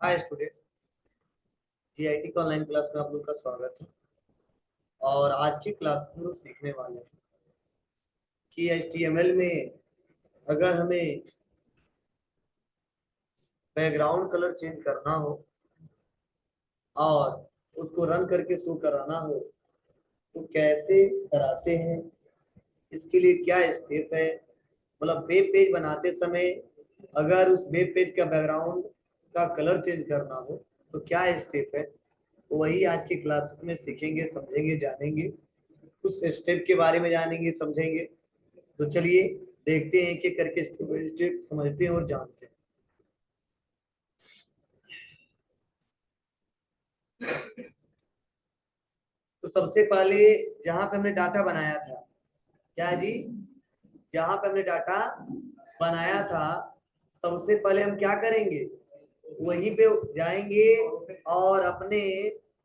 Hi student. GIT की online class में आप लोग का स्वागत है। और आज की क्लास में हम लोग सीखने वाले हैं कि एचटीएमएल में अगर हमें बैकग्राउंड कलर चेंज करना हो और उसको रन करके शो कराना हो तो कैसे कराते हैं, इसके लिए क्या स्टेप है। मतलब वेब पेज बनाते समय अगर उस वेब पेज का बैकग्राउंड का कलर चेंज करना हो तो क्या स्टेप है, वही आज की क्लास में सीखेंगे, समझेंगे, जानेंगे। कुछ स्टेप के बारे में जानेंगे, समझेंगे। तो चलिए देखते हैं कि करके स्टेप बाय स्टेप समझते हैं और जानते हैं। तो सबसे पहले जहां पे हमने डाटा बनाया था, क्या जी, जहां पे हमने डाटा बनाया था सबसे पहले हम क्या करेंगे, वहीं पे जाएंगे और अपने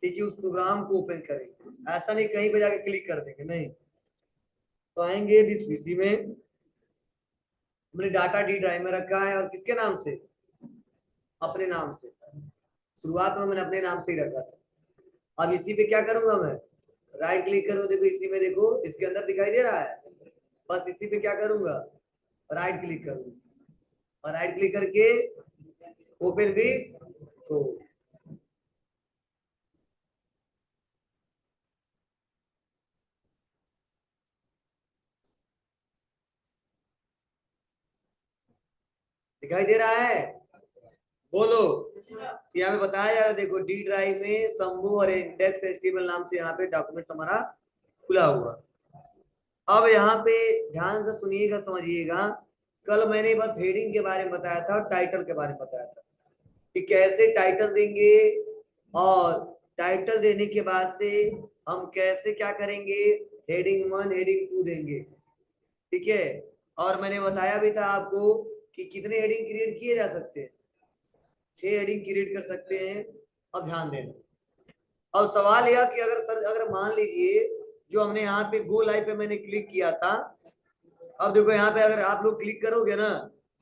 ठीक है उस प्रोग्राम को ओपन करेंगे। ऐसा नहीं कहीं पे जाके क्लिक कर देंगे, नहीं। तो आएंगे जिस पीसी में हमने डाटा डी ड्राइव में रखा है और किसके नाम से, अपने नाम से। शुरुआत में मैंने अपने नाम से ही रखा था। अब इसी पे क्या करूंगा मैं, राइट क्लिक करूँ, देखो इसी में, देखो इसके अंदर दिखाई दे रहा है। बस इसी पे क्या करूंगा, राइट क्लिक करूंगा और राइट क्लिक करके ओपन भी तो दिखाई दे रहा है। बोलो। तो यहाँ पे बताया जा रहा है, देखो डी ड्राइव में शंभू और इंडेक्स एचटीएमएल नाम से यहाँ पे डॉक्यूमेंट हमारा खुला हुआ। अब यहाँ पे ध्यान से सुनिएगा, समझिएगा। कल मैंने बस हेडिंग के बारे में बताया था और टाइटल के बारे में बताया था कि कैसे टाइटल देंगे और टाइटल देने के बाद से हम कैसे क्या करेंगे, हेडिंग 1 हेडिंग 2 देंगे। ठीक है। और मैंने बताया भी था आपको कि कितने हेडिंग क्रिएट किए जा सकते हैं, 6 हेडिंग क्रिएट कर सकते हैं। अब ध्यान देना। अब सवाल यह कि अगर सर, अगर मान लीजिए जो हमने यहाँ पे गो लाइव पे मैंने क्लिक किया था, अब देखो यहाँ पे अगर आप लोग क्लिक करोगे ना,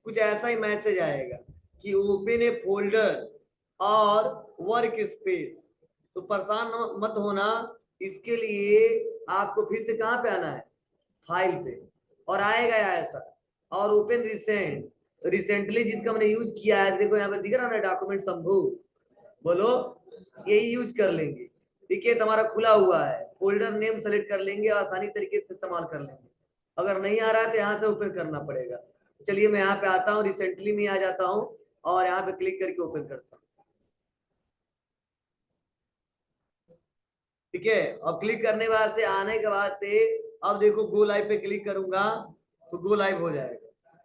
कुछ ऐसा ही मैसेज आएगा कि ओपन ए फोल्डर और वर्क स्पेस। तो परेशान मत होना, इसके लिए आपको फिर से कहाँ पे आना है, फाइल पे, और आएगा ऐसा। और ओपन रिसेंट, रिसेंटली जिसका हमने यूज किया है, देखो यहाँ पे दिख रहा है डॉक्यूमेंट शंभू, बोलो, यही यूज कर लेंगे। ठीक है, तुम्हारा खुला हुआ है, फोल्डर नेम सेलेक्ट कर लेंगे, आसानी तरीके से इस्तेमाल कर लेंगे। अगर नहीं आ रहा है तो यहाँ से ओपन करना पड़ेगा। चलिए मैं यहाँ पे आता हूँ, रिसेंटली में आ जाता हूँ और यहाँ पे क्लिक करके ओपन करता हूँ। ठीक है, अब क्लिक करने के बाद से, आने के बाद से, अब देखो गो लाइव पे क्लिक करूंगा तो गो लाइव हो जाएगा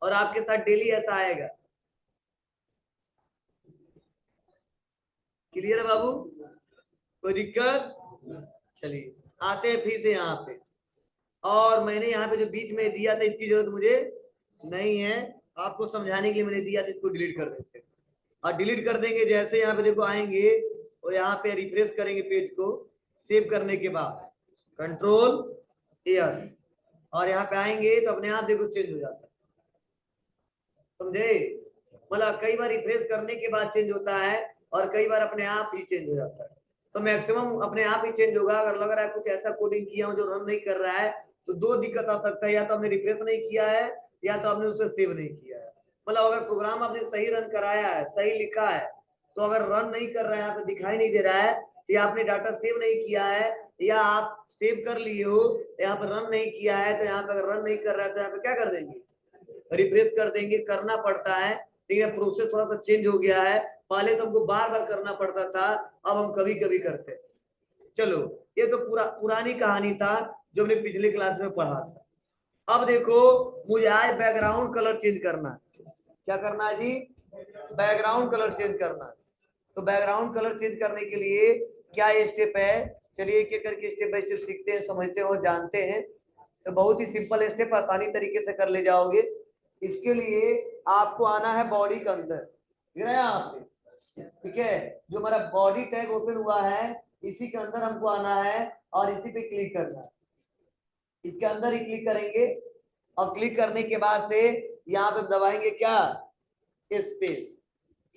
और आपके साथ डेली ऐसा आएगा। क्लियर है बाबू, कोई दिक्कत? चलिए आते हैं फिर से यहाँ पे। और मैंने यहाँ पे जो बीच में दिया था इसकी जरूरत मुझे नहीं है, आपको समझाने के लिए मैंने दिया था, इसको डिलीट कर देते हैं। और डिलीट कर देंगे, जैसे यहाँ पे देखो आएंगे और यहाँ पे रिफ्रेश करेंगे पेज को, सेव करने के बाद कंट्रोल एस, और यहाँ पे आएंगे तो अपने आप देखो चेंज हो जाता है। समझे? मतलब कई बार रिफ्रेश करने के बाद चेंज होता है और कई बार अपने आप ही चेंज हो जाता है। तो मैक्सिमम अपने आप ही चेंज होगा। अगर लग रहा है कुछ ऐसा कोडिंग किया हो जो रन नहीं कर रहा है तो दो दिक्कत आ सकता है, या तो हमने रिफ्रेश नहीं किया है या तो आपने उसे सेव नहीं किया है। मतलब अगर प्रोग्राम आपने सही रन कराया है, सही लिखा है, तो अगर रन नहीं कर रहा है, यहाँ पे दिखाई नहीं दे रहा है, या आपने डाटा सेव नहीं किया है, या आप सेव कर लिए हो, यहाँ पर रन नहीं किया है, तो यहाँ पे अगर रन नहीं कर रहा है तो यहाँ पे क्या कर देंगे, रिफ्रेश कर देंगे। करना पड़ता है, ठीक है, प्रोसेस थोड़ा सा चेंज हो गया है। पहले तो हमको बार बार करना पड़ता था, अब हम कभी कभी करते हैं। चलो, ये तो पुरानी कहानी था जो हमने पिछले क्लास में पढ़ा था। अब देखो, मुझे आज बैकग्राउंड कलर चेंज करना है। क्या करना है जी, बैकग्राउंड कलर चेंज करना है। तो बैकग्राउंड कलर चेंज करने के लिए क्या स्टेप है, चलिए एक एक करके स्टेप बाय स्टेप सीखते हैं, समझते हैं और जानते हैं। तो बहुत ही सिंपल स्टेप, आसानी तरीके से कर ले जाओगे। इसके लिए आपको आना है बॉडी के अंदर, दिख रहा है यहाँ पे, ठीक है, जो हमारा बॉडी टैग ओपन हुआ है इसी के अंदर हमको आना है और इसी पे क्लिक करना है। इसके अंदर ही क्लिक करेंगे और क्लिक करने के बाद से यहाँ पे दबाएंगे क्या, स्पेस।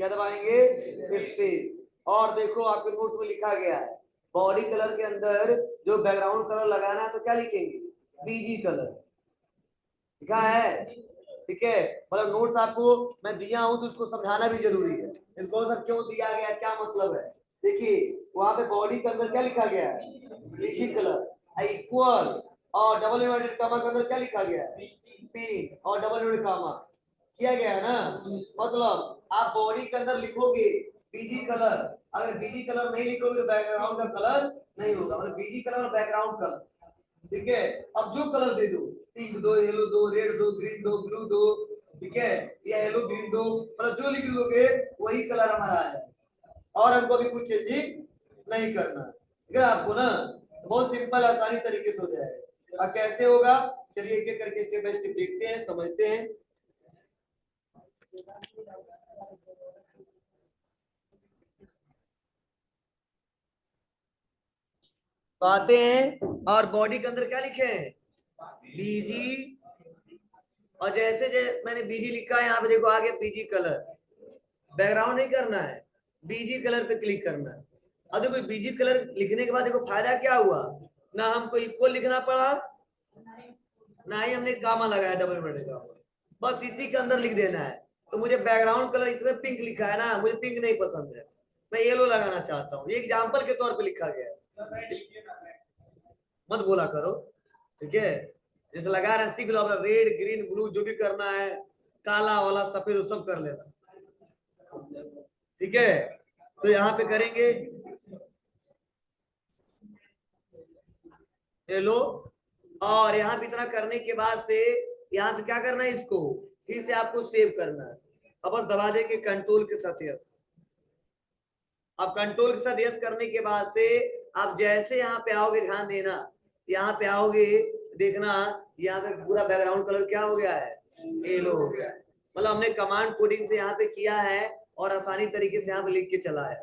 क्या दबाएंगे? स्पेस। और देखो आपके नोट्स में लिखा गया है बॉडी कलर के अंदर जो बैकग्राउंड कलर लगाना है तो क्या लिखेंगे? बीजी कलर लिखा है। ठीक है, मतलब नोट्स आपको मैं दिया हूं तो उसको समझाना भी जरूरी है। इसको सर क्यों दिया गया, क्या मतलब है? देखिए वहां पे बॉडी के अंदर क्या लिखा गया है? बीजी कलर इक्वल, और डबल इन्वर्टेड कामा के अंदर क्या लिखा गया है? पी, और डबल इन्वर्टेड कामा किया गया है ना। मतलब आप बॉडी के अंदर लिखोगे बीजी कलर, अगर बीजी कलर नहीं लिखोगे तो बैकग्राउंड का कलर नहीं होगा। मतलब बीजी कलर और बैकग्राउंड कलर, ठीक है। अब जो कलर दे दो, पिंक दो, येलो दो, रेड दो, ग्रीन दो, ब्लू दो, ठीक है, या येलो ग्रीन दो, मतलब जो लिख दोगे वही कलर हमारा आ जाएगा और हमको भी कुछ चेंजिंग नहीं करना है। ठीक है आपको ना, बहुत सिंपल आसानी तरीके से हो जाएगा। और कैसे होगा चलिए एक एक करके स्टेप बाय स्टेप देखते हैं, समझते हैं। तो आते हैं और बॉडी के अंदर क्या लिखे हैं? बीजी। और जैसे मैंने बीजी लिखा है यहाँ पे देखो आगे बीजी कलर, बैकग्राउंड नहीं करना है, बीजी कलर पे क्लिक करना है। अब देखो बीजी कलर लिखने के बाद देखो फायदा क्या हुआ, ना हमको इक्वल लिखना पड़ा, ना ही हमने कामा लगाया डबल इन्वर्टेड कामा, बस इसी के अंदर लिख देना है। तो मुझे बैकग्राउंड कलर इसमें पिंक लिखा है ना, मुझे पिंक नहीं पसंद है, मैं येलो लगाना चाहता हूँ, ये एग्जाम्पल के तौर पे लिखा गया है, मत बोला करो। ठीक है, जैसे लगा रहे सीख लो अपना, रेड ग्रीन ब्लू जो भी करना है, काला वाला सफेद सब कर लेना। ठीक है, तो यहाँ पे करेंगे येलो, और यहाँ पे इतना करने के बाद से यहाँ पे क्या करना है, इसको फिर से आपको सेव करना है। अब बस दबा देंगे कंट्रोल के साथ यस। अब कंट्रोल के साथ यस करने के बाद से आप जैसे यहाँ पे आओगे, ध्यान देना, यहाँ पे आओगे देखना, यहाँ पे पूरा बैकग्राउंड कलर क्या हो गया है? येलो हो गया। मतलब हमने कमांड कोडिंग से यहाँ पे किया है और आसानी तरीके से यहाँ पे लिख के चला है।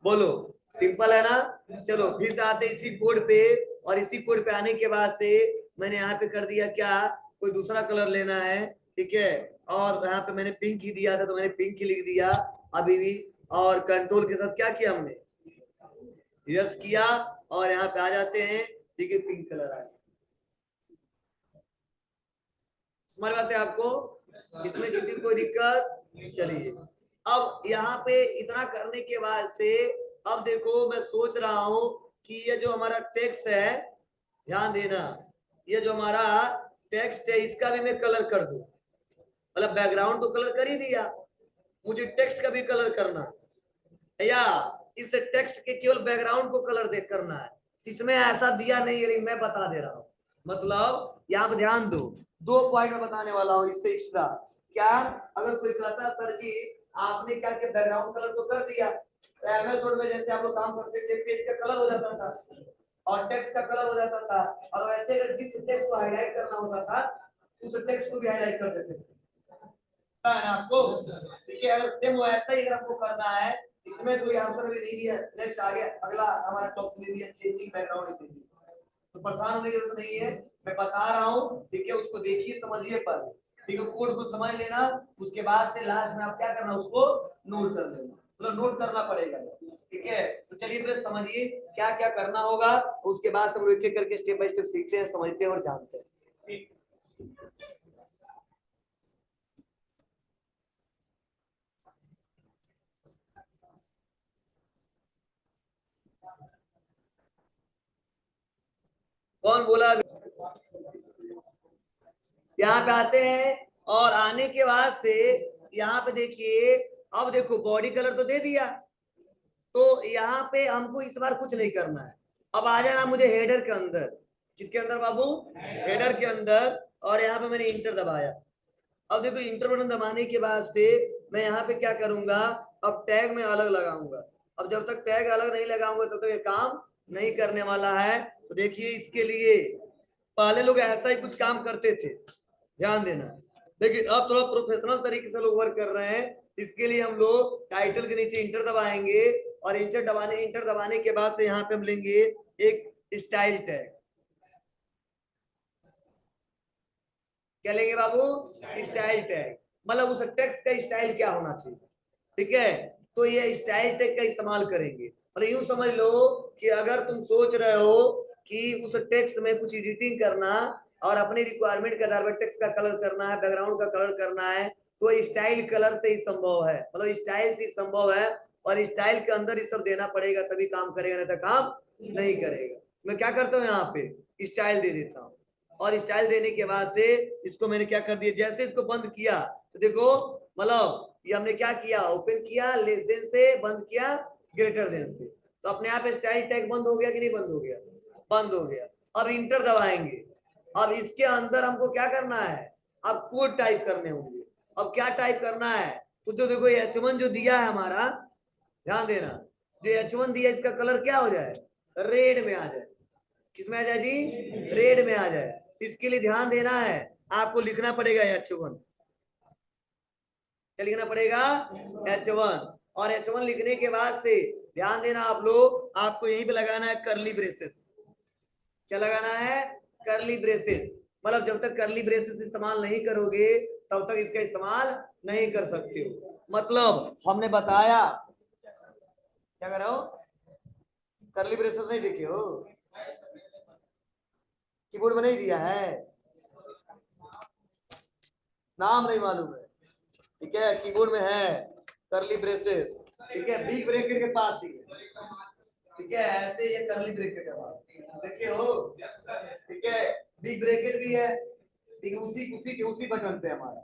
बोलो सिंपल है ना। चलो फिर से आते इसी कोड पे, और इसी कोड पे आने के बाद से मैंने यहाँ पे कर दिया क्या, कोई दूसरा कलर लेना है, ठीक है, और यहाँ पे मैंने पिंक ही दिया था तो मैंने पिंक ही लिख दिया अभी भी, और कंट्रोल के साथ क्या किया हमने, यस किया, और यहाँ पे आ जाते हैं, ठीक है, पिंक कलर आ गया। समझ में आते आपको, इसमें किसी को कोई दिक्कत? चलिए अब यहाँ पे इतना करने के बाद से अब देखो मैं सोच रहा हूं कि ये जो हमारा टेक्स्ट है, ध्यान देना, ये जो हमारा टेक्स्ट है इसका भी मैं कलर कर दूं। मतलब बैकग्राउंड को कलर कर ही दिया, मुझे टेक्स्ट का भी कलर करना है, या इस टेक्स्ट के केवल बैकग्राउंड को कलर देख करना है। इसमें ऐसा दिया नहीं है लेकिन मैं बता दे रहा हूँ। मतलब यहाँ पे ध्यान दो, 2 पॉइंट में बताने वाला हूँ इससे एक्स्ट्रा। क्या, अगर कोई कहता सर जी आपने क्या किया, बैकग्राउंड कलर तो कर दिया, MS वर्ड में जैसे आप लोग काम करते थे पेज का कलर हो जाता था और टेक्स्ट का कलर हो जाता था, और वैसे अगर जिस टेक्स्ट को हाईलाइट करना होता था उस टेक्स्ट को भी हाईलाइट कर देते थे आपको। ठीक है, अगर सेम वैसा ही अगर आपको करना है, इसमें कोई आंसर भी नहीं दिया, नेक्स्ट आ गया अगला हमारा टॉपिक दे दिया चेंजिंग बैकग्राउंड इमेज, तो परेशान होने की जरूरत नहीं है, मैं बता रहा हूँ, ठीक है, उसको देखिए समझिए पर, ठीक है, कोड को समझ लेना, उसके बाद से लास्ट में आप क्या करना, उसको नोट कर लेना, मतलब नोट करना पड़ेगा। ठीक है, तो चलिए फिर समझिए क्या क्या करना होगा, उसके बाद से हम लोग एक करके स्टेप बाय स्टेप सीखते हैं, समझते हैं और जानते हैं। कौन बोला? यहाँ पे आते हैं और आने के बाद से यहाँ पे देखिए, अब देखो बॉडी कलर तो दे दिया, तो यहाँ पे हमको इस बार कुछ नहीं करना है। अब आ जाना मुझे हेडर के अंदर, किसके अंदर बाबू? हेडर के अंदर, और यहाँ पे मैंने इंटर दबाया। अब देखो इंटर बटन दबाने के बाद से मैं यहाँ पे क्या करूंगा, अब टैग में अलग लगाऊंगा। अब जब तक टैग अलग नहीं लगाऊंगा तब तक ये काम नहीं करने वाला है। तो देखिए इसके लिए पहले लोग ऐसा ही कुछ काम करते थे, ध्यान देना, लेकिन अब थोड़ा प्रोफेशनल तरीके से लोग वर्क कर रहे हैं। इसके लिए हम लोग टाइटल के नीचे इंटर दबाएंगे, और इंटर दबाने के बाद से यहाँ पे हम लेंगे एक स्टाइल टैग। क्या लेंगे बाबू? स्टाइल टैग, मतलब उस टेक्स्ट का स्टाइल क्या होना चाहिए, ठीक है, तो ये स्टाइल टैग का इस्तेमाल करेंगे। और यूं समझ लो कि अगर तुम सोच रहे हो कि उस टेक्स्ट में कुछ एडिटिंग करना और अपनी रिक्वायरमेंट के आधार पर टेक्स्ट का कलर करना है, बैकग्राउंड का कलर करना है, तो स्टाइल कलर से ही संभव है, मतलब स्टाइल से संभव है। और स्टाइल के अंदर ही सब देना पड़ेगा तभी काम करेगा, नहीं तो काम नहीं करेगा। मैं क्या करता हूँ, यहाँ पे स्टाइल दे देता हूँ, और स्टाइल देने के बाद से इसको मैंने क्या कर दिया, जैसे इसको बंद किया तो देखो, मतलब ये हमने क्या किया, ओपन किया लेस देन से, बंद किया ग्रेटर देन से, तो अपने आप स्टाइल टैग बंद हो गया कि नहीं बंद हो गया, बंद हो गया। अब इंटर दबाएंगे, अब इसके अंदर हमको क्या करना है, अब कोड टाइप करने होंगे। अब क्या टाइप करना है, तो जो देखो H1 जो दिया है हमारा, ध्यान देना, जो H1 दिया इसका कलर क्या हो जाए, रेड में आ जाए। किसमें आ जाए जी, रेड में आ जाए। इसके लिए ध्यान देना है, आपको लिखना पड़ेगा H1, क्या लिखना पड़ेगा, H1। और H1 लिखने के बाद से ध्यान देना आप लोग, आपको यहीं पे लगाना है करली ब्रेसेस। क्या लगाना है, करली ब्रेसेस। मतलब जब तक करली ब्रेसेस इस्तेमाल नहीं करोगे तब तक इसका इस्तेमाल नहीं कर सकते हो। मतलब हमने बताया, क्या कर रहे हो, करली ब्रेसेस नहीं देखे हो, कीबोर्ड में नहीं दिया है, नाम नहीं मालूम है, ठीक है, कीबोर्ड में है करली ब्रेसेस, ठीक है, बिग ब्रैकेट के पास ही है, ठीक है, ऐसे ये करली ब्रैकेट है, देखे हो, ठीक है, बिग ब्रैकेट भी है, ठीक है, उसी बटन पे हमारा,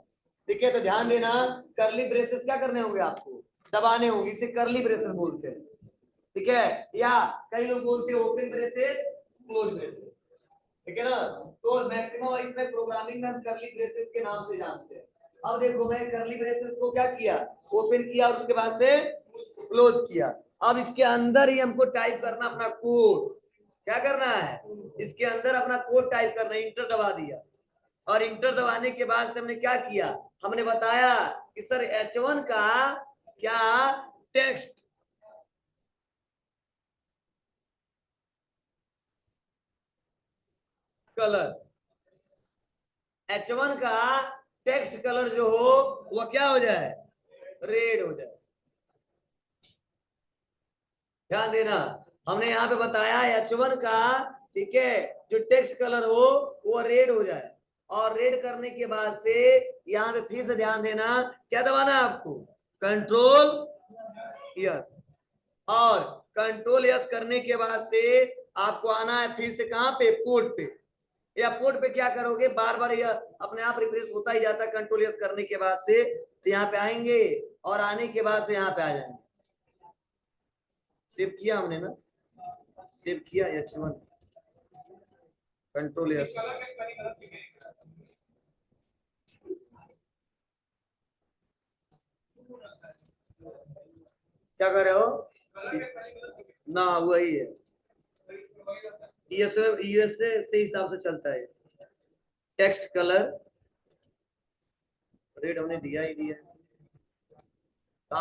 ठीक है। तो ध्यान देना, करली ब्रेसेस क्या करने होंगे आपको, दबाने होंगे, इसे करली ब्रेसेस बोलते हैं, ठीक है। या कई लोग बोलते हैं ओपन ब्रेसेस, क्लोज ब्रेसेस, ठीक है ना। तो मैक्सिमम इसमें प्रोग्रामिंग में हम करली ब्रेसेस के नाम से जानते हैं। अब देखो मैं करली ब्रेसेस को क्या किया, ओपन किया और उसके बाद से क्लोज किया। अब इसके अंदर ही हमको टाइप करना अपना कोड, क्या करना है, इसके अंदर अपना कोड टाइप करना, इंटर दबा दिया। और इंटर दबाने के बाद से हमने क्या किया, हमने बताया कि सर H1 का क्या टेक्स्ट कलर, H1 का टेक्स्ट कलर जो हो वह क्या हो जाए, रेड हो जाए। ध्यान देना, हमने यहाँ पे बताया H1 का, ठीक है, जो टेक्स्ट कलर हो वो रेड हो जाए। और रेड करने के बाद से यहाँ पे फिर से ध्यान देना, क्या दबाना है आपको, कंट्रोल यस। और कंट्रोल यस करने के बाद से आपको आना है फिर से कहां पे, पोर्ट पे। या पोर्ट पे क्या करोगे, बार बार यह अपने आप रिफ्रेश होता ही जाता है कंट्रोल यस करने के बाद से। तो यहाँ पे आएंगे और आने के बाद से यहाँ पे आ जाएंगे, सेव किया हमने ना, सेव किया H1, कंट्रोल यस, क्या कर रहे हो ना, वही है, यूएसए से हिसाब से चलता है। टेक्स्ट कलर रेड हमने दिया ही दिया,